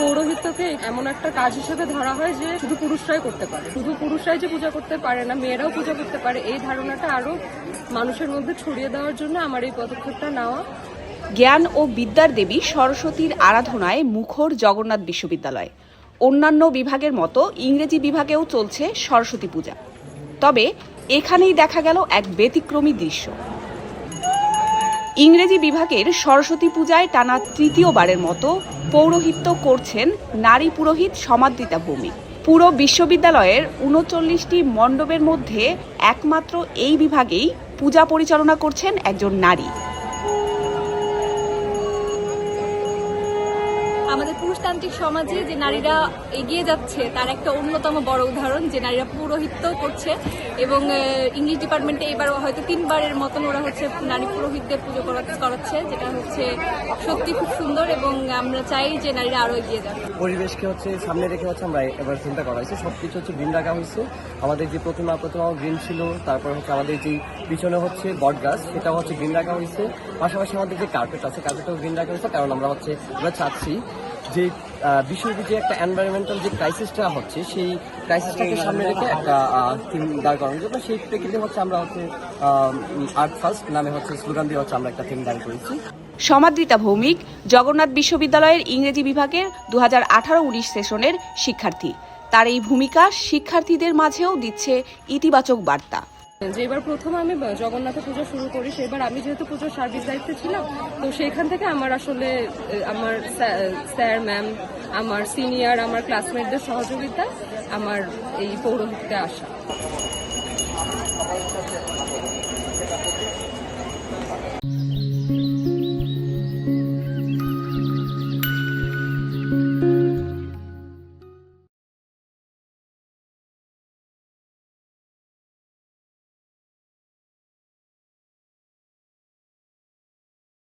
পৌরোহিত্যকে এমন একটা কাজ হিসেবে ধরা হয় যে শুধু পুরুষরাই করতে পারে, শুধু পুরুষরাই যে পূজা করতে পারে না, মেয়েরাও পূজা করতে পারে, এই ধারণাটা আরো মানুষের মধ্যে ছড়িয়ে দেওয়ার জন্য আমার এই পদক্ষেপটা নেওয়া। জ্ঞান ও বিদ্যার দেবী সরস্বতীর আরাধনায় মুখর জগন্নাথ বিশ্ববিদ্যালয়। অন্যান্য বিভাগের মতো ইংরেজি বিভাগেও চলছে সরস্বতী পূজা। তবে এখানেই দেখা গেল এক ব্যতিক্রমী দৃশ্য। ইংরেজি বিভাগের সরস্বতী পূজায় টানা তৃতীয়বারের মতো পৌরোহিত্য করছেন নারী পুরোহিত সমাদৃতা ভৌমিক। পুরো বিশ্ববিদ্যালয়ের ৩৯টি মণ্ডপের মধ্যে একমাত্র এই বিভাগেই পূজা পরিচালনা করছেন একজন নারী। আমাদের পুরুষতান্ত্রিক সমাজে যে নারীরা এগিয়ে যাচ্ছে তার একটা অন্যতম বড় উদাহরণ যে নারীরা পুরোহিত্য করছে এবং ইংলিশ ডিপার্টমেন্টে এবার হয়তো 3বারের মতন ওরা হচ্ছে নারী পুরোহিতদের পুজো করাচ্ছে, যেটা হচ্ছে সত্যি খুব সুন্দর এবং আমরা চাই যে নারীরা আরো এগিয়ে যাক। পরিবেশকে হচ্ছে সামনে রেখে হচ্ছে আমরা এবার চিন্তা করা হয়েছে, সবকিছু হচ্ছে গ্রিন রাখা হয়েছে। আমাদের যে প্রতিমা গ্রিন ছিল, তারপর হচ্ছে আমাদের যে পিছনে হচ্ছে বট গাছ সেটাও হচ্ছে গ্রিন রাখা হয়েছে। পাশাপাশি আমাদের যে কার্পেট আছে কার্পেটও গ্রিন রাখা হয়েছে, কারণ আমরা চাচ্ছি যে বিষয়টি যে একটা এনভায়রনমেন্টাল যে ক্রাইসিসটা হচ্ছে সেই ক্রাইসিসটাকে সামনে রেখে একটা থিম দাঁড় করানোর জন্য সেই প্রেক্ষিতে হচ্ছে আমরা হচ্ছে আর্ট ফার্স্ট নামে হচ্ছে স্লোগান দিয়ে হচ্ছে আমরা একটা থিম দাঁড় করেছি। সমাদৃতা ভৌমিক জগন্নাথ বিশ্ববিদ্যালয়ের ইংরেজি বিভাগের 2018-19 সেশনের শিক্ষার্থী। তার এই ভূমিকা শিক্ষার্থীদের মাঝেও দিচ্ছে ইতিবাচক বার্তা। যেবার প্রথম আমি জগন্নাথ পুজো শুরু করি, সেবার আমি যেহেতু পুজোর সার্ভিস দায়িত্বে ছিলাম, তো সেখান থেকে আমার আসলে আমার স্যার ম্যাম, আমার সিনিয়র, আমার ক্লাসমেটদের সহযোগিতা আমার এই পৌরোহিত্যে আসা।